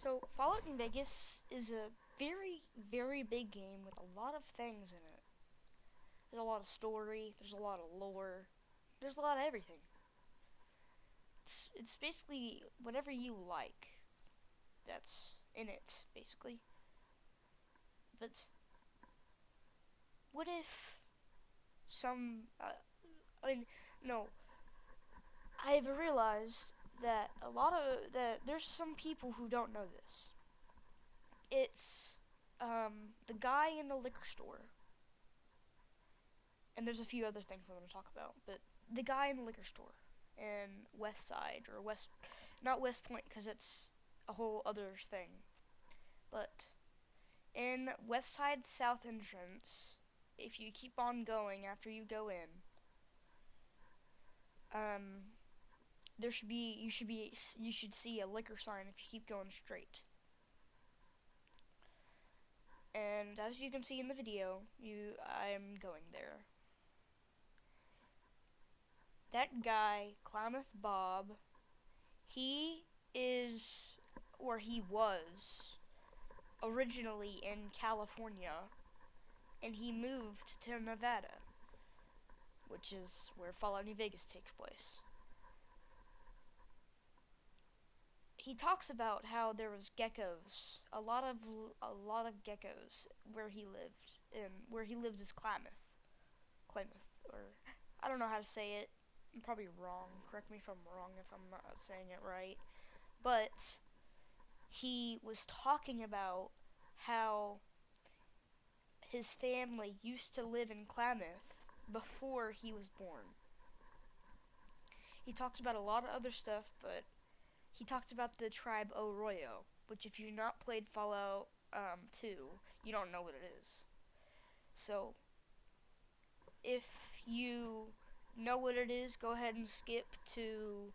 So, Fallout New Vegas is a very, very big game with a lot of things in it. There's a lot of story, there's a lot of lore, there's a lot of everything. It's basically whatever you like that's in it, basically. But what if I mean, no, I've realized that there's some people who don't know this. It's the guy in the liquor store, and there's a few other things I'm going to talk about, but the guy in the liquor store in West Side or not West Point because it's a whole other thing, but in West Side South entrance, if you keep on going after you go in, um, you should see a liquor sign if you keep going straight. And as you can see in the video, I'm going there. That guy, Klamath Bob, he is, or he was, originally in California, and he moved to Nevada, which is where Fallout New Vegas takes place. He talks about how there was geckos, a lot of geckos where he lived, and where he lived is Klamath, or I don't know how to say it. I'm probably wrong. Correct me if I'm wrong if I'm not saying it right. But he was talking about how his family used to live in Klamath before he was born. He talks about a lot of other stuff, but he talks about the tribe Arroyo, which if you've not played Fallout 2, you don't know what it is. So, if you know what it is, go ahead and skip to,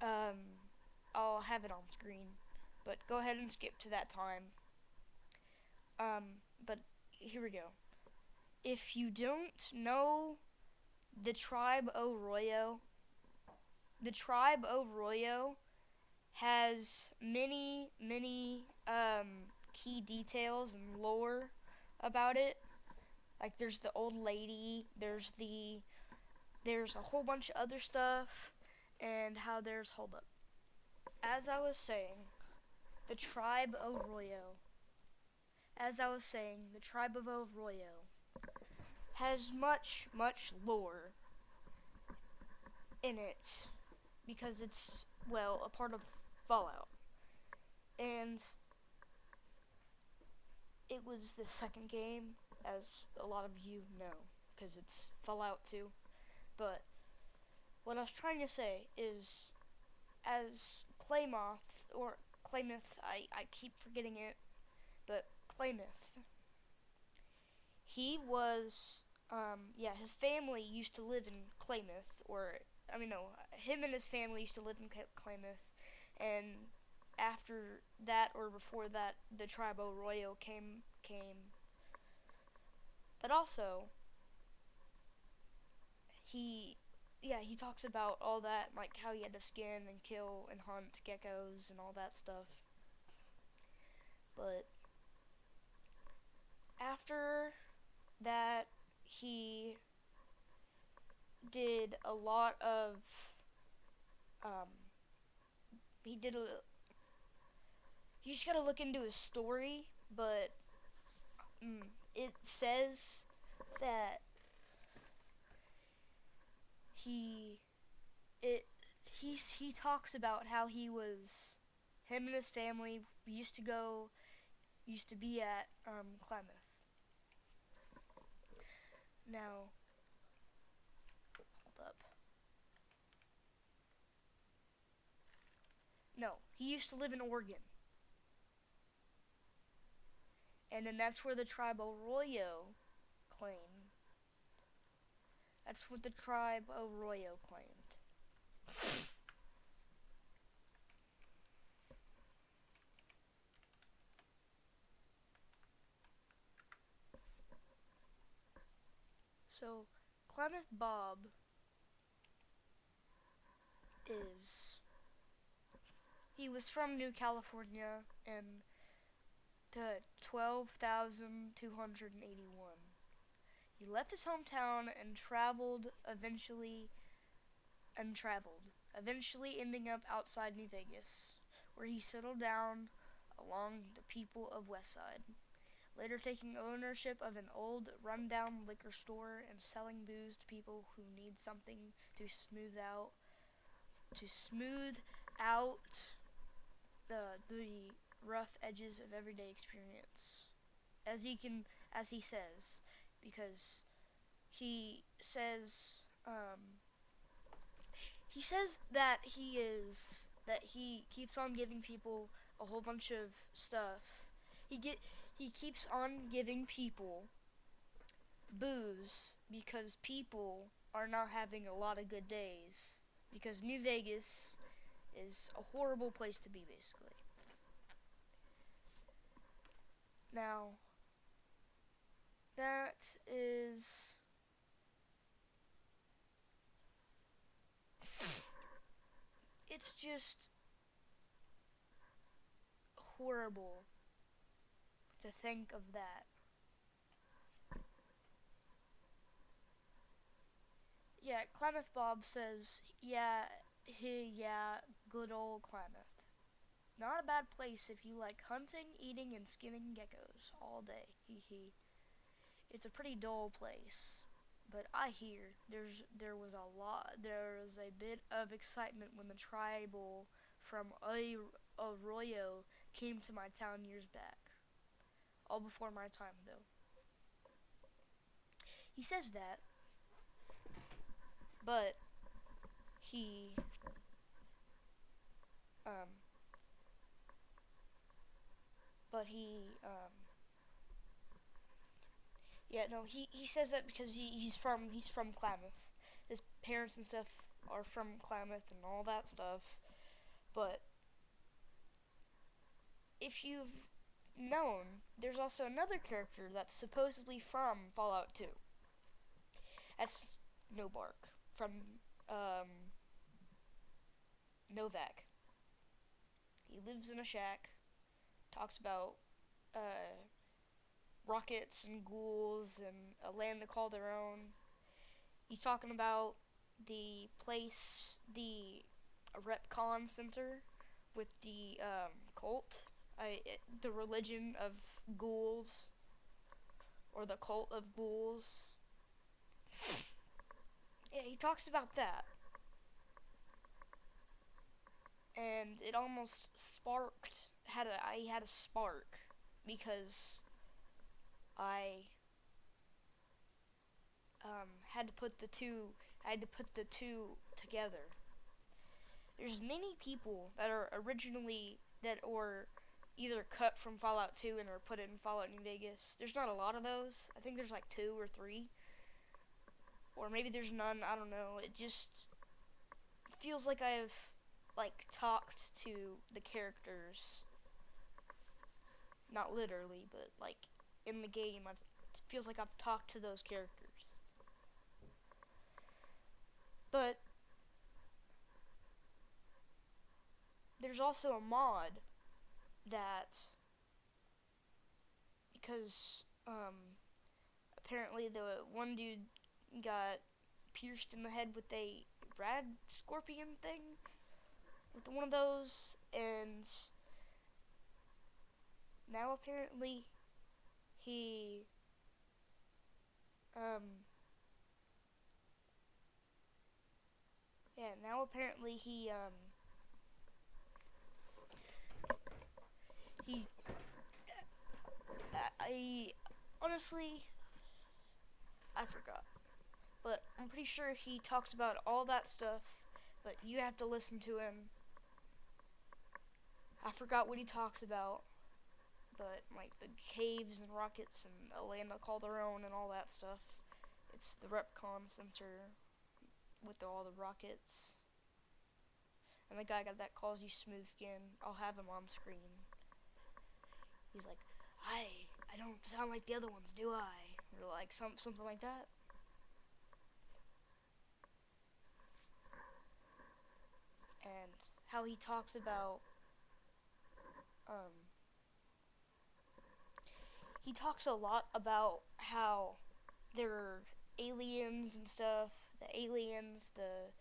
I'll have it on screen, but go ahead and skip to that time. But here we go. If you don't know the tribe Arroyo, the tribe Arroyo has many, key details and lore about it. Like there's the old lady, there's a whole bunch of other stuff, and how hold up. As I was saying, the tribe Arroyo. As I was saying, the tribe of Arroyo has much lore in it because it's, well, a part of Fallout. And it was the second game, as a lot of you know, because it's Fallout 2. But what I was trying to say is, as Klamath, I keep forgetting it, but Klamath, he was, his family used to live in Klamath, him and his family used to live in Klamath, and after that, or before that, the tribe Arroyo came. But also, he talks about all that, like how he had to skin and kill and hunt geckos and all that stuff. But after that, he did a lot of, you just gotta look into his story, but it says that he talks about how him and his family used to be at Klamath. Now, hold up. No, he used to live in Oregon. And then that's where the tribe Arroyo claimed. That's what the tribe Arroyo claimed. So, Klamath Bob is He was from New California in the 12,281. He left his hometown and eventually ending up outside New Vegas, where he settled down along the people of Westside, later taking ownership of an old, run-down liquor store and selling booze to people who need something to smooth out the rough edges of everyday experience, as he says, because he says he says that he keeps on giving people a whole bunch of stuff. He keeps on giving people booze because people are not having a lot of good days, because New Vegas is a horrible place to be, basically. Now, that is it's just horrible to think of that. Yeah, Klamath Bob says, yeah, good old Klamath. Not a bad place if you like hunting, eating, and skinning geckos all day. Hee hee. It's a pretty dull place, but I hear there was a bit of excitement when the tribal from Arroyo came to my town years back. All before my time, though. He says that, but he um but he says that because he's from Klamath. His parents and stuff are from Klamath and all that stuff. But if you've known, there's also another character that's supposedly from Fallout 2. That's Nobark from Novak. He lives in a shack, talks about rockets and ghouls and a land to call their own. He's talking about the place, the Repcon Center with the cult, the religion of ghouls, or the cult of ghouls. Yeah, he talks about that. And it almost I had a spark because I had to put the two together. There's many people that are either cut from Fallout 2 and are put in Fallout New Vegas. There's not a lot of those. I think there's like 2 or 3. Or maybe there's none, I don't know. It just feels like I've talked to the characters. Not literally, but in the game, it feels like I've talked to those characters. But there's also a mod that, because apparently the one dude got pierced in the head with a rad scorpion thing, with one of those, and now apparently he I honestly I forgot, but I'm pretty sure he talks about all that stuff, but you have to listen to him. I forgot what he talks about, but the caves and rockets and a land called their own and all that stuff. It's the Repcon sensor with all the rockets. And the guy that calls you smooth skin, I'll have him on screen. He's like, I don't sound like the other ones, do I? Or something like that. And how he talks about um, he talks a lot about how there are aliens and stuff. The aliens, the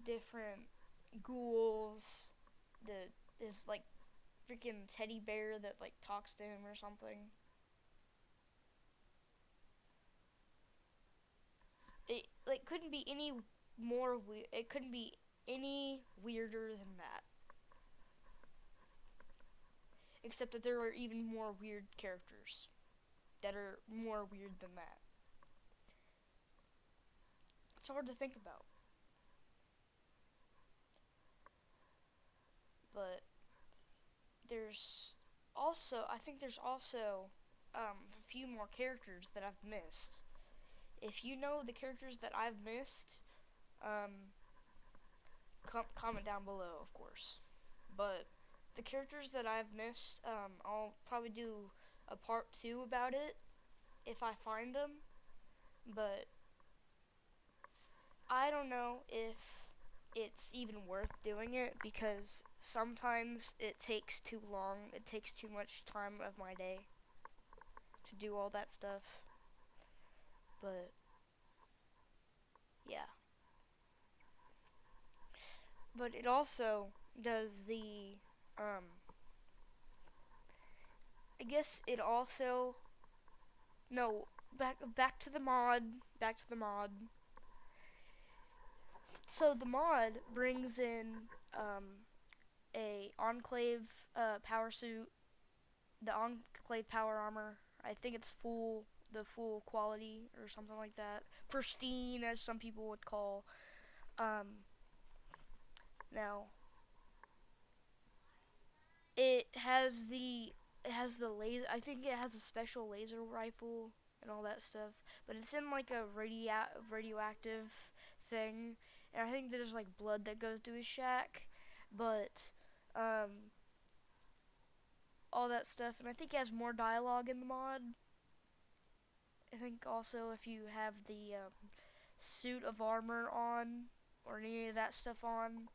different ghouls, the this like freaking teddy bear that like talks to him or something. It like couldn't be any more weird. It couldn't be any weirder than that. Except that there are even more weird characters that are more weird than that. It's hard to think about. But I think there's also a few more characters that I've missed. If you know the characters that I've missed, um, comment down below, of course. But the characters that I've missed, I'll probably do a part 2 about it if I find them. But I don't know if it's even worth doing it because sometimes it takes too long. It takes too much time of my day to do all that stuff. But yeah. But it also does the I guess it also no back to the mod. Back to the mod. So the mod brings in a Enclave power suit, the Enclave power armor. I think it's the full quality or something like that. Pristine, as some people would call. Um, Now it has the laser. I think it has a special laser rifle and all that stuff. But it's in like a radioactive thing, and I think there's like blood that goes to his shack. But um, all that stuff, and I think it has more dialogue in the mod. I think also if you have the suit of armor on or any of that stuff on,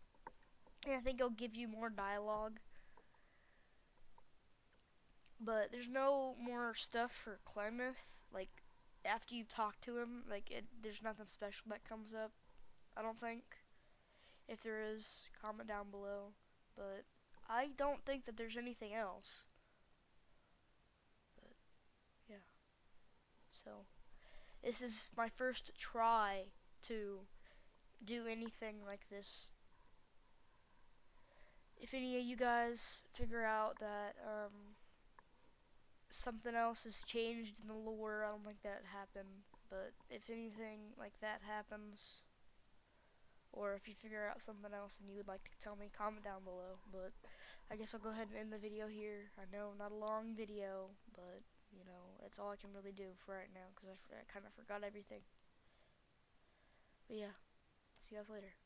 I think it'll give you more dialogue. But there's no more stuff for Klamath. Like after you talk to him, there's nothing special that comes up. I don't think. If there is, comment down below. But I don't think that there's anything else. But yeah. So this is my first try to do anything like this. If any of you guys figure out that something else has changed in the lore, I don't think that happened. But if anything like that happens, or if you figure out something else and you would like to tell me, comment down below. But I guess I'll go ahead and end the video here. I know, not a long video, but you know, that's all I can really do for right now because I kind of forgot everything. But yeah, see you guys later.